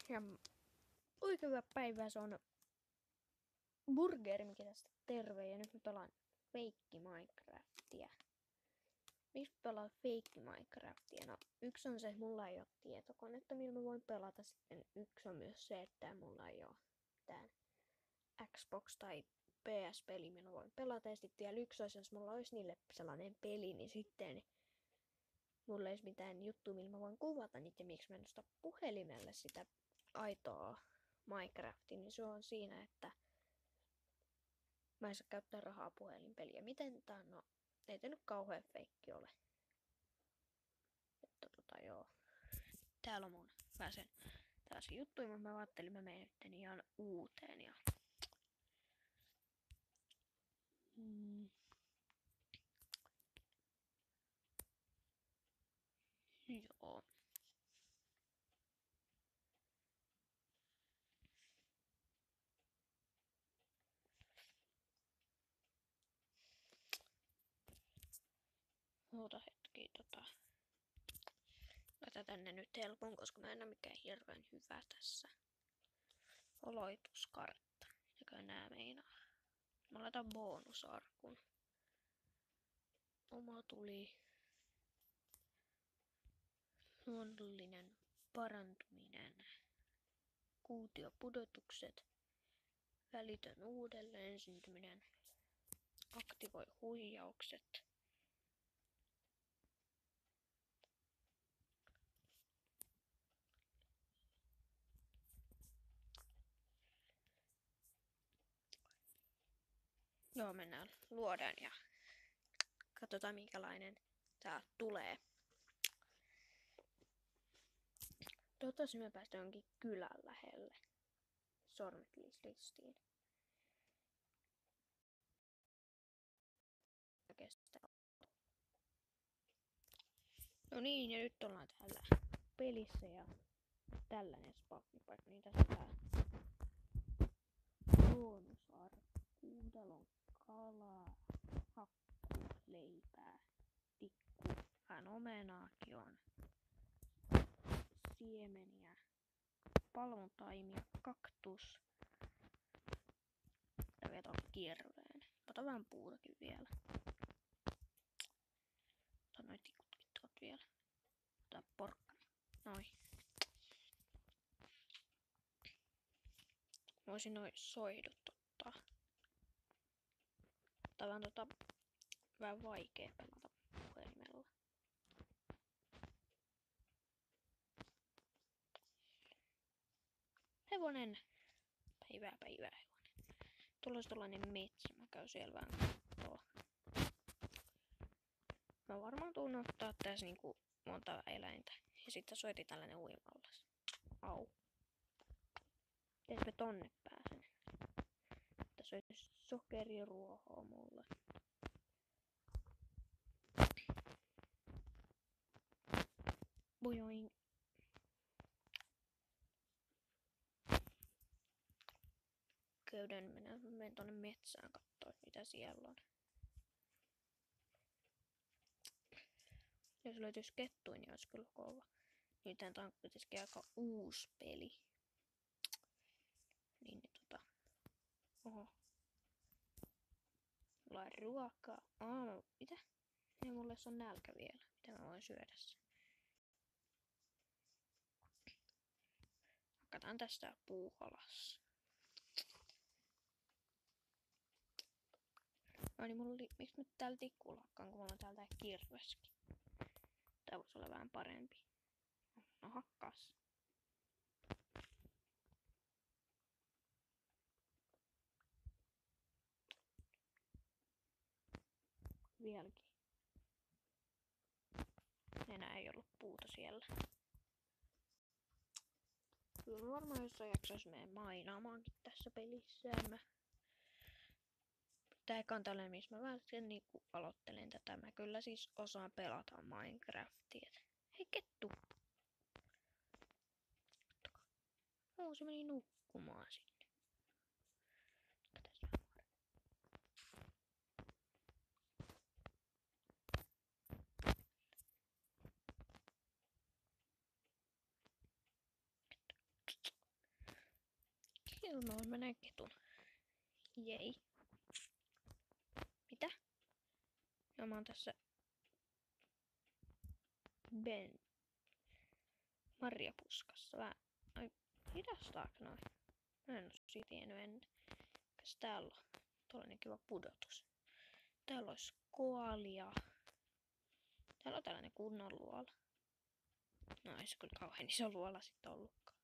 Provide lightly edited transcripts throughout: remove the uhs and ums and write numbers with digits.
Ja oikein hyvä päivää, se on Burger, mikä tästä terve, ja nyt mä pelaan Fake Minecraftia. Miksi pelaa Fake Minecraftia? No, yksi on se, että mulla ei ole tietokonetta, millä mä voin pelata. Sitten yksi on myös se, että mulla ei ole mitään Xbox tai PS-peli, millä voin pelata. Ja sitten vielä yksi olisi, jos mulla olisi niille sellainen peli, niin sitten mulla ei olisi mitään juttua, millä mä voin kuvata niitä. Ja miksi mä en osta puhelimelle sitä aitoa Minecraftia, niin se on siinä, että mä en saa käyttää rahaa puhelinpeliä. Miten tää on? No, ei tää nyt kauhean feikki ole. Että joo. Täällä on mun pääsen tällaisia juttuja, mutta mä ajattelin, mä menen nyt ihan uuteen ja joo. Oota hetki, laita tänne nyt helpon, koska mä en ole mikään hirveän hyvä tässä. Aloituskartta. Mitäkö nää meinaa? Mä laitan bonusarkun. Oma tuli. Luonnollinen parantuminen. Kuutiopudotukset. Välitön uudelleen syntyminen. Aktivoi huijaukset. Joo, mennään luodaan ja katsotaan minkälainen tää tulee. Toivottavasti me päästään jonkin kylän lähelle. Sormet listiin. No niin, ja nyt ollaan täällä pelissä ja tällainen spawnipaikka, niin tässä tää bonusarkku, täällä on kalaa, hakku, leipää, tikku, vähän omenaakin on, siemeniä, palmutaimia, kaktus, ja vielä on kirveen. Ota vähän puutakin vielä. Ota noin tikutkin tuot vielä. Ota porkkana. Noin. Voisin noin soidut ottaa. Tää on vähän vaikea pelata puhelimella. Hevonen. Päivää hevonen. Tuolla olisi tollanen metsä. Mä käyn siellä vähän kattoo. Mä varmaan tuun ottaa tässä niinku monta eläintä. Ja sitten soiti tällainen uimallas. Au. Miten mä tonne pääsen? Tässä olisi sokeriruohoa mulle. Bojoing. Menen tonne metsään kattoo, mitä siellä on. Jos löytyisi kettuja, niin olisi kyllä kova. Nyt tää on kuitenkin aika uusi peli. Niin oho. Mulla on ruokaa. Mitä? Ja mulle on nälkä vielä. Mitä mä voin syödä sen? Hakataan tästä puuhalassa. No niin, miksi mä täällä tikkulla hakkaan, kun mulla on täällä tää kirveskin? Tää voisi olla vähän parempi. No hakkaas. Vieläkin. Enää ei ollut puuta siellä. Kyllä varmaan jossain jaksais menen mainaamaankin tässä pelissä. Tää on tällainen, missä mä vähän niinku aloittelen tätä. Mä kyllä siis osaan pelata Minecraftia. Hei kettu! Se meni nukkumaan sinne. Ilman menee ketun. Jei. Mitä? Ja mä oon tässä marjapuskassa. Vähän. Ai, hidastaako noin? Mä en oo siitä tiennyt ennen. Kas täällä on tollanen kiva pudotus. Täällä olisi koalia. Täällä on tällainen kunnon luola. No ei se kyllä kauhean iso luola sitten ollutkaan.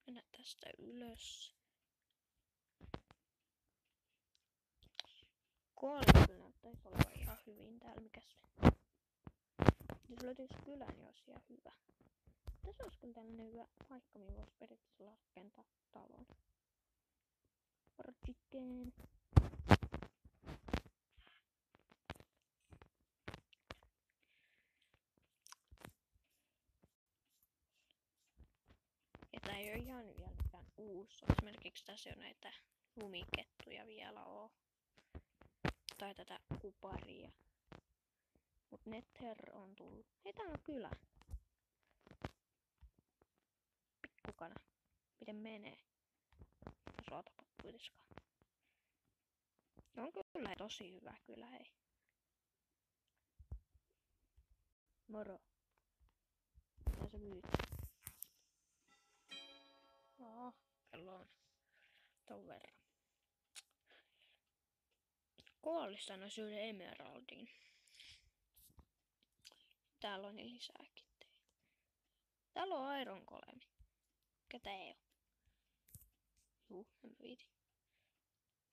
Mennä tästä ylös. Koali kyllä näyttäisi olevan ihan hyvin täällä. Mikäs? Jos löytyisi kylä, niin olisi ihan hyvä. Tässä olisi kyllä tällainen hyvä paikka, mihin voisi periaatteessa rakentaa talon. Chicken. Ja tää ei oo ihan vielä mikään uusi. Esimerkiksi tässä ei oo näitä lumikettuja vielä oo. Tai tätä kuparia. Mut Nether on tullut. Hei, täällä on kylä. Pikkukana. Miten menee? Suotapa kuitenkaan. On kyllä tosi hyvä kyllä, hei. Moro. Mitä sä myyt? Kello on ton verran. Koallista on syödä emeraldin. Täällä on lisääkin. Täällä on iron golemi. Ketä ei oo? Juu, en viiti.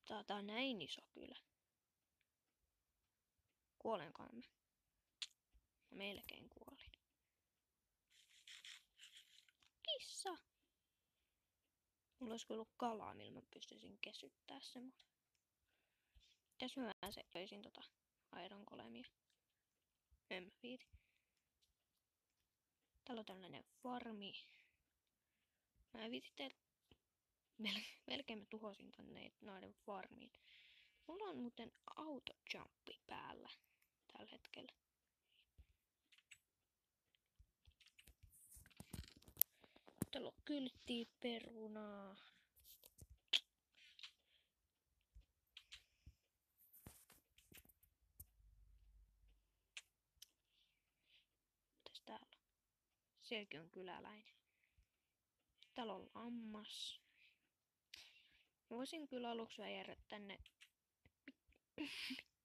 Tää on näin iso kyllä. Kuolenkaan mä. Mä melkein kuolin. Kissa! Mulla olisi ollut kalaa, millä mä pystyisin kesyttää semmoinen. Mitäs mä söisin iron golemia? En mä viiti. Täällä on tällainen farmi. Mä en viiti teille. Melkein mä tuhosin tänne noiden farmiin. Mulla on muuten autojumpi päällä tällä hetkellä. Täällä on kylttiä, perunaa. Mitäs täällä on? Sielläkin on kyläläinen. Täällä on lammas. Voisin kyllä aluksi jäädä tänne.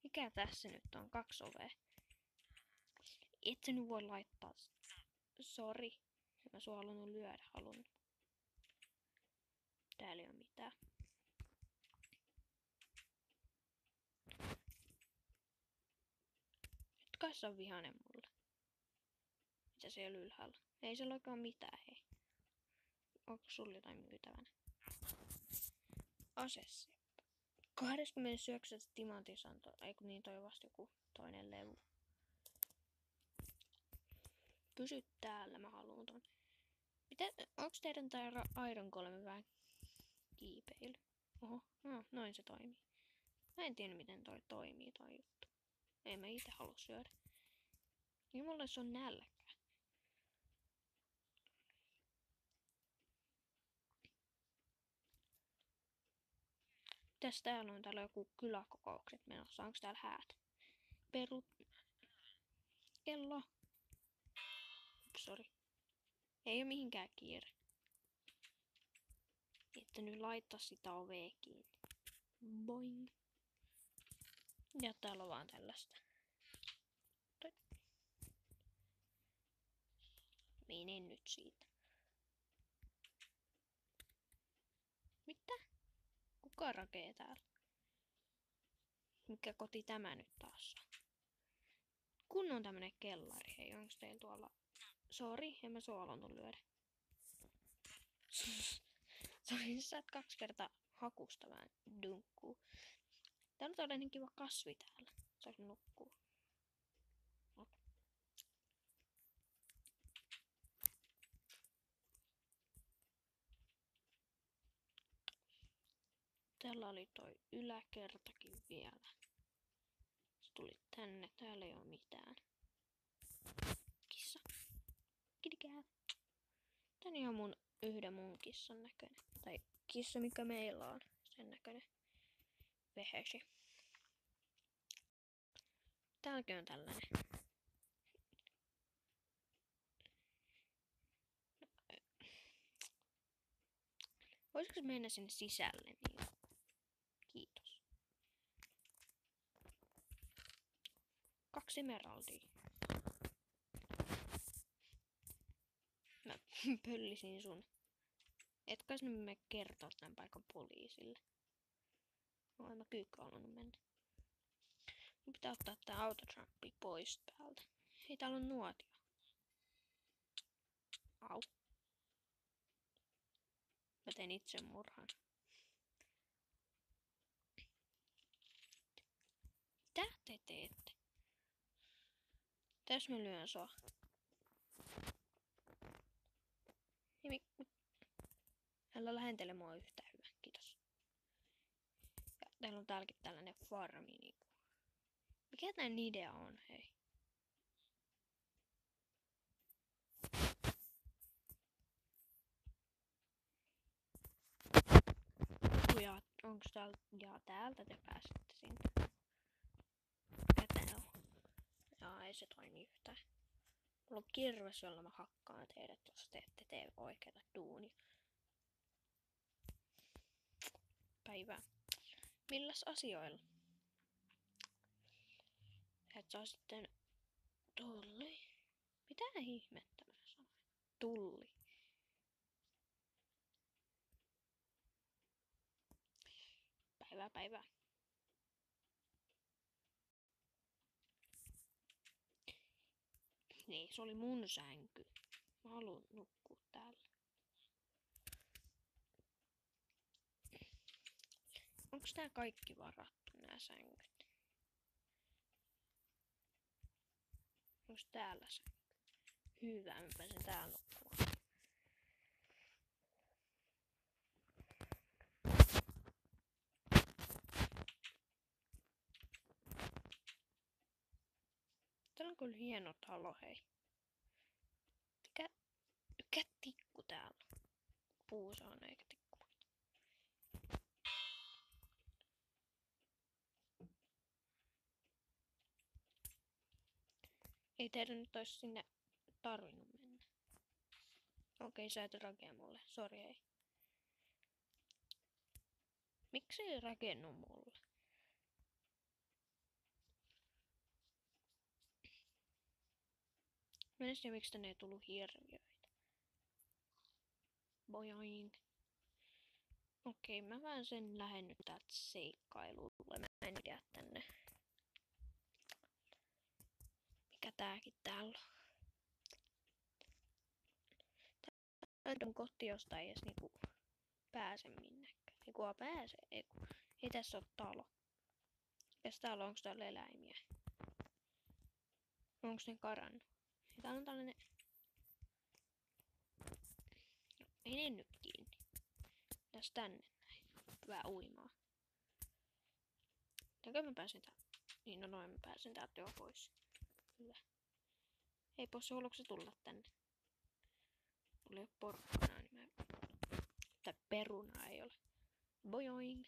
Mikä tässä nyt on? 2 ovea. Et sä nyt voi laittaa. Sori. En mä sua halunnut lyödä. Täällä ei oo mitään. Et kai sä on vihanen mulle. Mitä siellä ylhäällä? Ei siellä oikein mitään, hei. Onko sulla jotain myytävänä? Aseseppä. 29. timantissa on eiku niin toi vasta joku toinen levy. Pysy täällä, mä haluun ton. Onks teidän tää iron golemi vähän kiipeily? Oho, no, noin se toimii. Mä en tiedä miten toi toimii toi juttu. Ei mä ite halua syödä. Niin mulle se on nälkä. Mitäs täällä on? Täällä on joku kyläkokoukset menossa. Onks täällä häät? Kello. Sori. Ei oo mihinkään kiire. Että nyt laittaa sitä ovea kiinni. Boing. Ja täällä on vaan tällaista. Mene nyt siitä. Mitä? Kuka rakee täällä? Mikä koti tämä nyt taas on? Kun on tämmönen kellari, hei, onks teillä tuolla? Sori, en mä sua halunnut lyödä. Sori, sä et 2 kertaa hakusta vähän dunkkuu. Täällä on todella kiva kasvi täällä. Saanko mä nukkuu? Täällä oli toi yläkertakin vielä. Se tuli tänne. Täällä ei oo mitään. Kissa. Kitty cat. on ihan yhden mun kissan näköinen. Tai kissa, mikä meillä on. Sen näköinen vehesi. Täälläkin on tällainen. Voisiko se mennä sinne sisälle? Niin. Kiitos. 2 emeraldia. Mä pöllisin sun. Etkä sinne mene kertoa tämän paikan poliisille. No en mä kyykkä halunnut mennä. Mun pitää ottaa tää autotrampi pois päältä. Ei täällä on nuotio. Au. Mä tein itse murhan. Mitä te teette? Tässä mä lyön sua. Älä lähentele mua yhtään hyvä, kiitos. Ja täällä on täälläkin tällainen farmi niinku. Mikä tän idea on, hei? Ja onks täällä? Ja täältä te pääsette sinne. Kätää on. Jaa, ei se toimi yhtään. Mulla on kirves, jolla mä hakkaan teidät, jos te ette tee oikeeta duunia. Päivää. Milläs asioilla? Et saa sitten tulli. Mitä ihmettä mä sanoin? Tulli. Päivää. Niin, se oli mun sänky. Mä haluan nukkua täällä. Onks tää kaikki varattu, nää sängyt? Onks täällä sänky? Hyvä, mä pääsen täällä nukkumaan. Täällä on kyllä hieno talo, hei. Mikä tikku täällä? Puusa eikä tikku. Ei teidän nyt ois sinne tarvinnut mennä. Okei, sä et rakenna mulle. Sori, ei. Miksi ei rakennu mulle? Mä en tiedä, miksi tänne ei tullut hirviöitä. Boing. Okei, mä vähän sen lähden nyt täältä seikkailulle. Mä en tiedä tänne. Mikä tääkin täällä on? Tää on koti, josta ei edes niinku pääse minnekään. Ei kunhan pääse, ei tässä oo talo. Mikäs täällä on? Onks täällä eläimiä? Onks ne karannut? Ja täällä on tällainen... No, mene nyt kiinni. Mitäs tänne näin? Hyvää uimaa. Tämänkö mä pääsen täältä? Niin, no noin mä pääsen täältä jo pois. Hyvä. Hei possi, haluatko se tulla tänne? Mulla ei oo porkkanaa, niin mä... Tai perunaa ei ole. Boing!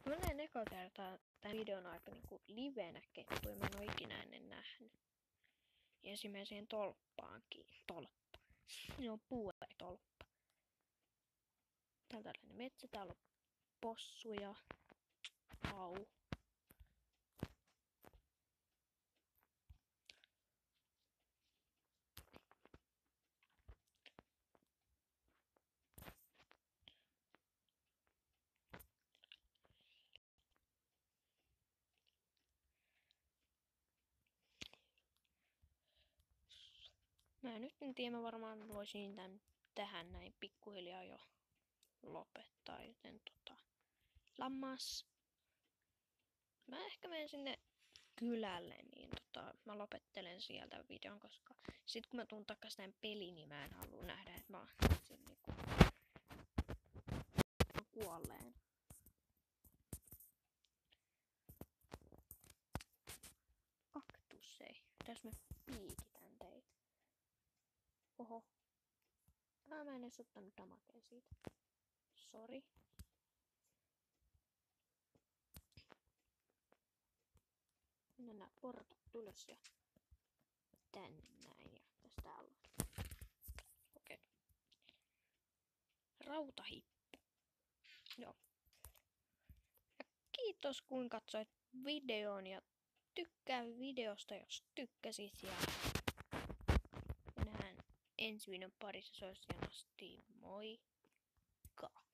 Mä näin eka kertaa tän videon aikana niinku livenä kettuja. Mä en oo ikinä ennen nähnyt. Ja ensimmäiseen tolppaankin. Tolppa. Se on puuetolppa. Täällä on tällainen metsä. Täällä on possuja. Au. Mä nyt en tiedä, mä varmaan voisin tän tähän näin pikkuhiljaa jo lopettaa, joten lammas. Mä ehkä menen sinne kylälle, niin mä lopettelen sieltä videon, koska sit kun mä tuun takas tän peliin, niin mä en halua nähdä, että mä oon niinku kuolleen. Mä en edes ottanut damakea siitä. Sori. Mennään nää portat ylös ja tänne näin ja tästä alas. Okei. Rautahippu. Joo. Ja kiitos kun katsoit videon ja tykkää videosta jos tykkäsit ja nähdään ensi videon parissa. Se olisi asti. Moikka!